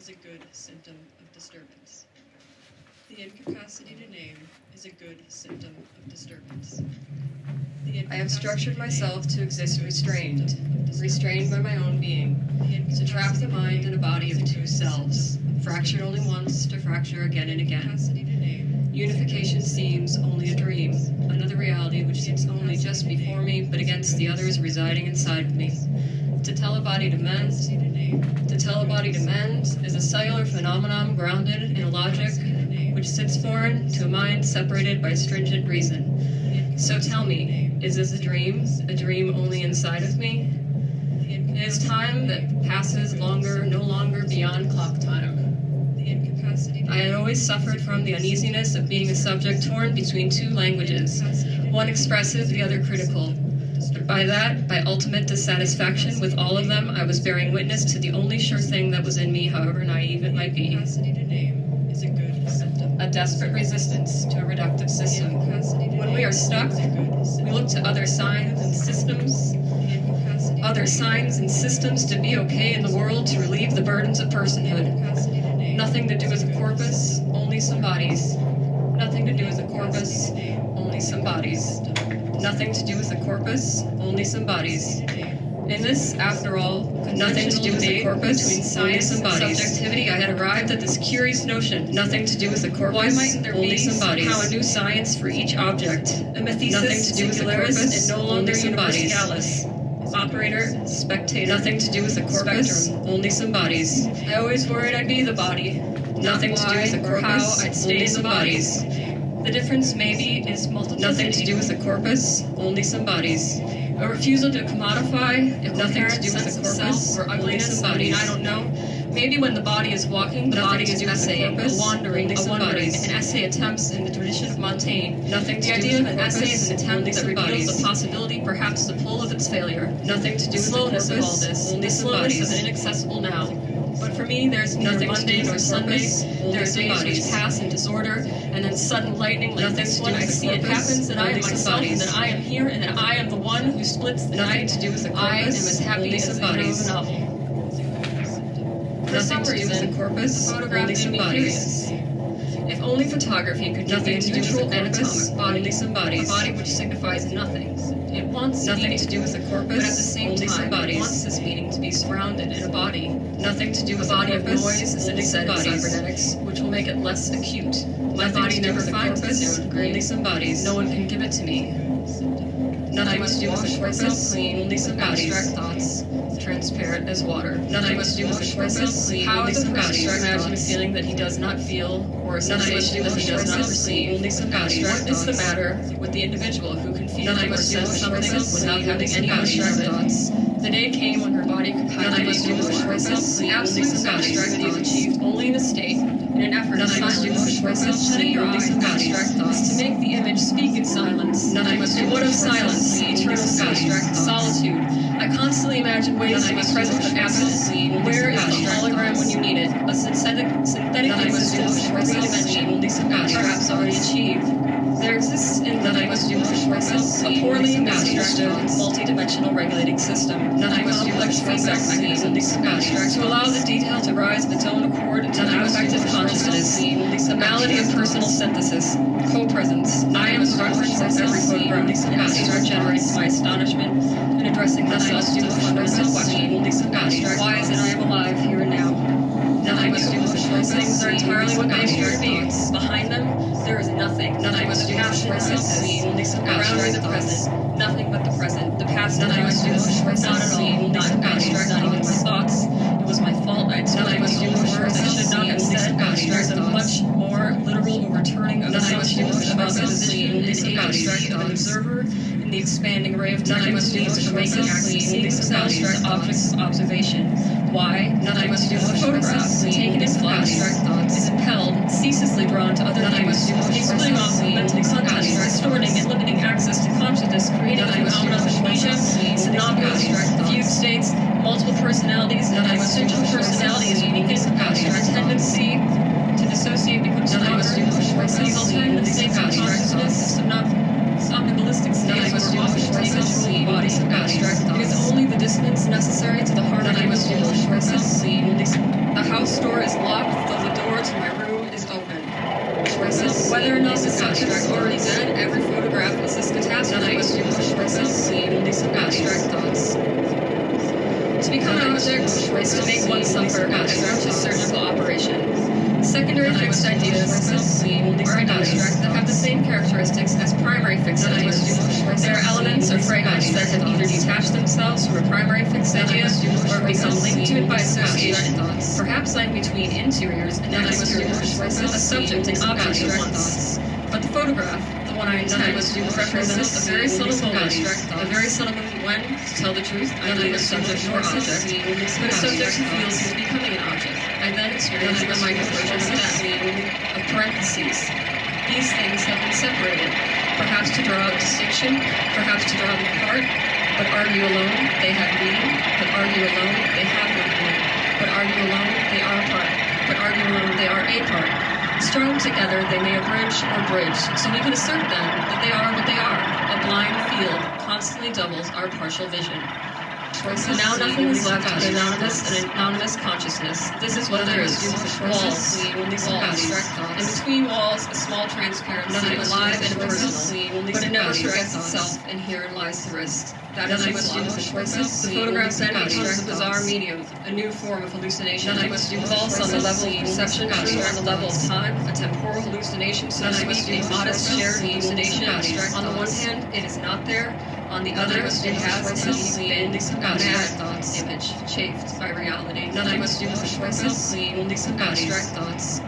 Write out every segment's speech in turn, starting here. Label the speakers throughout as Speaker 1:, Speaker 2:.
Speaker 1: is a good symptom of disturbance. The incapacity to name is a good symptom of disturbance.
Speaker 2: I have structured myself to exist restrained by my own being, to trap the mind in a body of two selves, fractured only once to fracture again and again. Unification seems only a dream, another reality which sits only just before me, but against the others residing inside of me. To tell a body to mend is a cellular phenomenon grounded in a logic which sits foreign to a mind separated by stringent reason. So tell me, is this a dream only inside of me? It is time that passes no longer beyond clock time. I had always suffered from the uneasiness of being a subject torn between two languages, one expressive, the other critical. But by ultimate dissatisfaction with all of them, I was bearing witness to the only sure thing that was in me, however naive it might be. A desperate resistance to a reductive system. When we are stuck, we look to other signs and systems to be okay in the world, to relieve the burdens of personhood. Nothing to do with a corpus, only some bodies. Nothing to do with a corpus, only some bodies. Nothing to do with a corpus, only some bodies. In this, after all, nothing to do with a corpus, between science and subjectivity, I had arrived at this curious notion. Nothing to do with a corpus, why mightn't there only be some bodies? How a new science for each object. Nothing to do with a corpus, and no longer universalis. Operator, spectator. Nothing to do with the corpus, only some bodies. I always worried I'd be the body. Nothing to do with the corpus, how I'd stay in the bodies. The difference maybe is multiplicity. Nothing to do with the corpus, only some bodies. A refusal to commodify, if nothing to do with the corpus, or ugliness, I don't know. Maybe when the body is walking, the body is essaying, a wandering. An essay attempts in the tradition of Montaigne. Nothing to do with the idea of an essay is an attempt that reveals the possibility, perhaps the pull of its failure. Nothing to do with the slowness of all this, the slowness of an inaccessible now. But for me, there's neither Monday nor Sunday. There are days which pass in disorder, and then sudden lightning like this one. I see it happens that I am myself, and that I am here, and that I am the one who splits the night. To do with the corpus, I am as happy as the hero of a novel. For some reason, the photograph made me curious. If only photography could give me a neutral anatomic body, a body which signifies nothing. It wants nothing to do with the corpus, but at the same time, it wants this meaning to be surrounded in a body. Nothing to do with a body of noise, as it is said in cybernetics, which will make it less acute. My body never finds this note, only some bodies. No one can give it to me. Nothing to do with the corpus, only some abstract thoughts, transparent as water. Nothing to do with the corpus, how is a person to imagine a feeling that he does not feel, or a sensation that he does not perceive? Only some abstract. What is the matter with the individual who can feel or sense something without having any abstract thoughts? The day came when her body could captivate the corpus. Absolute abstract is achieved only in a state, in an effort to silence the corpus, shutting your eyes, abstract thoughts, to make the image speak in silence. And what of silence? The eternal abstract solitude. I constantly imagine ways to be present but absent. Where is the hologram when you need it? A synthetic existence for real dimension, perhaps already achieved. There exists in the corpus a poorly understood, multi-dimensional regulating system, a complex feedback mechanism to allow the detail to rise of its own accord into an affective consciousness, a malady of personal synthesis, co-presence. I am the reference of every photograph, and abstract generates my astonishment in addressing myself to the fundamental question, why is it I am alive here and now? Nothing to do with the corpus. Things are entirely what they appear to be. Behind them, there is nothing. Nothing but the past and around me the present. Nothing but the present. The past and not at all. Not abstract, not even my thoughts. It was my fault. I had spoken those words I should not have said. There's a much more literal overturning of assumptions about the position and abstract of an observer in the expanding array of techniques for making access themselves to objects of observation. Why? Nothing must do with photographs. Taken as flash, is impelled, ceaselessly drawn to other things, splitting off from mental content, distorting and limiting access to consciousness, creating phenomena of amnesia, synopsis, fugue states, multiple personalities, and a central personality is weakness, a tendency to dissociate becomes stronger, these alternative states of consciousness, somnambulistic states were often individual bodies of abstract thoughts. It is only the dissonance necessary to the harmony of the whole. The door is locked, though the door to my room is open. Whether or not the subject is already dead, every photograph is this catastrophe. Only some abstract thoughts. To become an object is to make one suffer as much as surgical operation. Secondary fixed ideas are abstract that have the same characteristics as primary fixed ideas. They are elements or fragments that have either detached themselves from a primary fixed idea or become linked to it by association, perhaps lying between interiors and exteriors, a subject and object at once. But the photograph, the one I intend, represents a very subtle moment, when, to tell the truth, I am neither subject nor object, but a subject who feels he is becoming an object. I then experience the micro-version of parentheses. These things have been separated, perhaps to draw out distinction, perhaps to draw them apart, but argue alone, they have meaning, but argue alone, they have no meaning, but argue alone, they are apart, but argue alone, they are a part. Strung together, they may abridge or bridge, so we can assert then that they are what they are. A blind field constantly doubles our partial vision. So now nothing is left but anonymous consciousness. This is what there is. Walls. In between walls, a small transparency, alive and personal, but it never forgets itself, and herein lies the risk. That is the photograph then becomes a bizarre medium, a new form of hallucination, false on the level of perception, true on the level of time, a temporal hallucination, so to speak, a modest shared hallucination. On the one hand, it is not there. On the other, it has been a mad image, chafed by reality. Nothing must do with the purpose, only some abstract thoughts.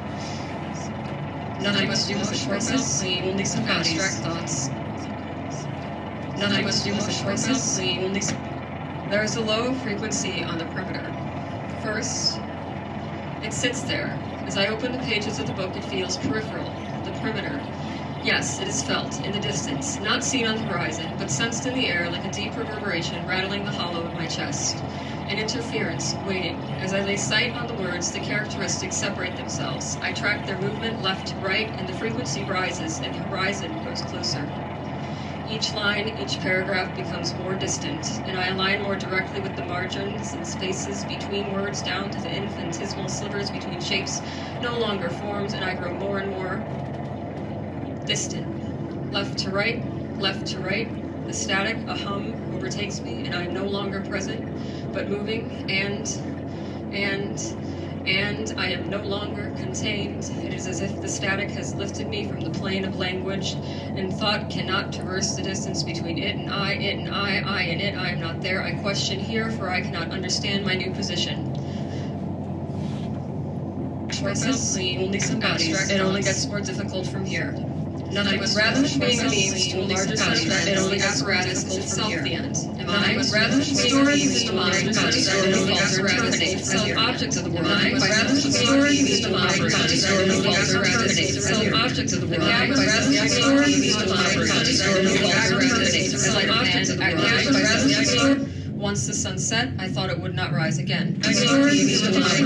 Speaker 2: Nothing must do with the purpose, only some abstract thoughts. Nothing must do with the purpose, only some... There is a low frequency on the perimeter. First, it sits there. As I open the pages of the book, it feels peripheral, the perimeter. Yes, it is felt, in the distance, not seen on the horizon, but sensed in the air like a deep reverberation rattling the hollow of my chest. An interference, waiting. As I lay sight on the words, the characteristics separate themselves. I track their movement left to right, and the frequency rises, and the horizon grows closer. Each line, each paragraph becomes more distant, and I align more directly with the margins and spaces between words down to the infinitesimal slivers between shapes, no longer forms, and I grow more and more distant. Left to right, the static, a hum, overtakes me, and I am no longer present, but moving, and I am no longer contained. It is as if the static has lifted me from the plane of language, and thought cannot traverse the distance between it and I and it. I am not there. I question here, for I cannot understand my new position. It only gets more difficult from here. Nothing was rather than being a means to a larger subject, it only apparatus is itself the end. Am I? Rather than stories in the mind, it only terminates as the objects of the world. Rather than stories in the mind, terminates as the objects of the world. Rather than stories in the mind, terminates as the objects of the world. Once the sun set, I thought it would not rise again. There's always the presumption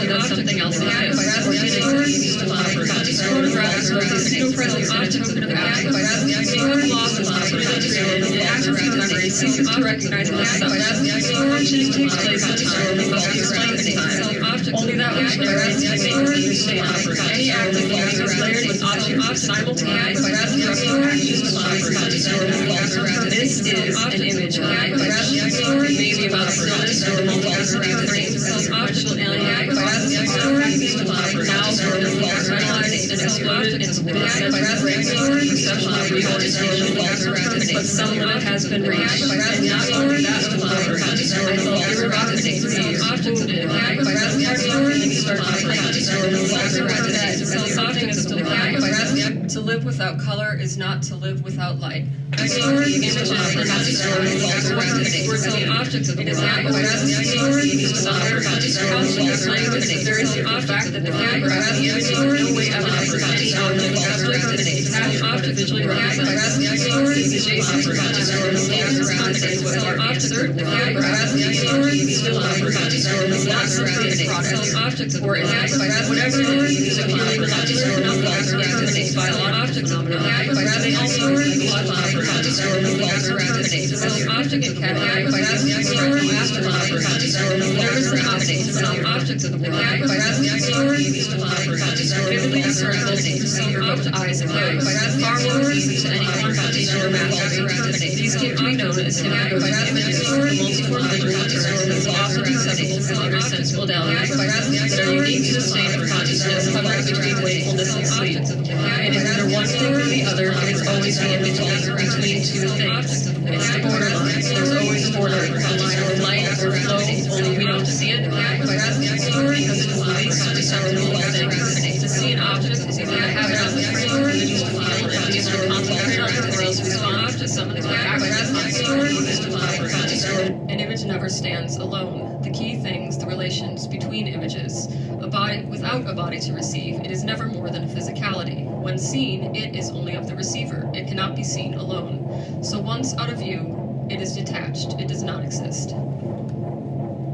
Speaker 2: that something else exists. Photographs are the still present objects of the past. Loss is not the absence of memory ceases to recognize it as such. Functioning takes place in time and must be explained in time. Only that which there is understand. Any act of life is layered with objects simultaneously. This is an image of maybe about stillness or the multiplicity of things. Self-objectual alien now for the internalized and exploded into the world. Perception of reality, but some limit has been reached, and not only that, I thought irrevocably objects of the to live without color is not to live without light. Images and objects of the world. There is the object that the camera has no way of any object visually represents is adjacent to objects of whatever it is, appealing not to object phenomena, but they also object of category by objects of the world, vividly discernible to both eyes and nose, far lower even to any one foundation or master. These came to be known as images, the multiform visual occurrences often accessible from other sense modalities that are unique to the state of consciousness hovering between wakefulness and sleep. It is neither one thing or the other, it is always the in-between between two things. It's the borderline. There's always a border, a line of light or flow, only we don't see it, because it is the least perceptible of things. To see an object is either to have it on the floor, to feel and be either concentrated on it, or else respond to something like an image never stands alone. The key things, the relations between images. A body without a body to receive, it is never more than a physicality. When seen, it is only of the receiver. It cannot be seen alone. So once out of view, it is detached. It does not exist.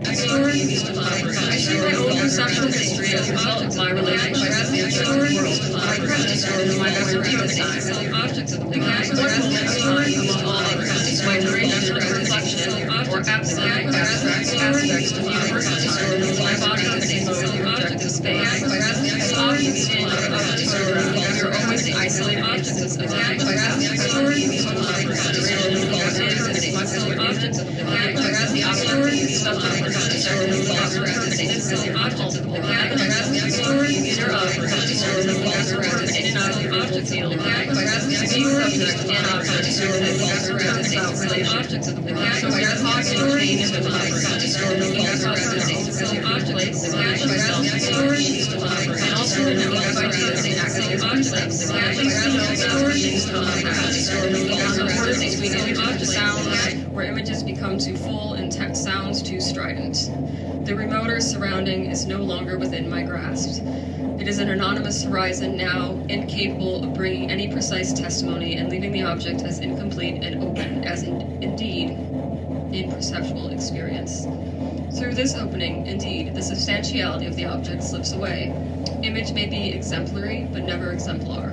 Speaker 2: I see my own perceptual history as a result of my relationship with the external world, my presence, and my objectivity objects of the world. One moment of time among all others, my duration or reflection, or absolute aspects of the universe, my body is a mode, object of space. As objects in a photograph, we are always the isolated objects of the objects of the world. Objects of the world, the object is the subject. Where images become too full and sounds too strident. The remoter surrounding is no longer within my grasp. It is an anonymous horizon now, incapable of bringing any precise testimony and leaving the object as incomplete and open as indeed imperceptible experience. Through this opening, indeed, the substantiality of the object slips away. Image may be exemplary, but never exemplar.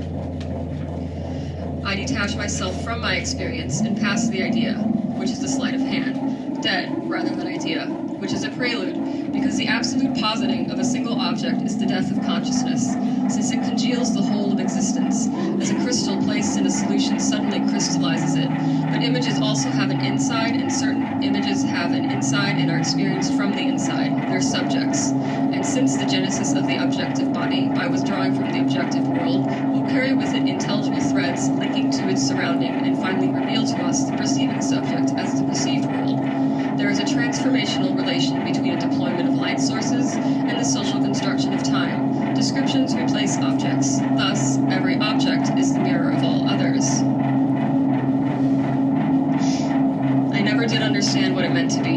Speaker 2: I detach myself from my experience and pass the idea, which is the sleight of hand, dead rather than idea, which is a prelude, because the absolute positing of a single object is the death of consciousness, since it congeals the whole of existence, as a crystal placed in a solution suddenly crystallizes it. But images also have an inside, and certain images have an inside and are experienced from the inside, their subjects. And since the genesis of the objective body, by withdrawing from the objective world, will carry with it intelligible threads linking to its surrounding and finally reveal to us the perceiving subject as the perceived world, there is a transformational relation between a deployment of light sources and the social construction of time. Descriptions replace objects. Thus, every object is the mirror of all others. I never did understand what it meant to be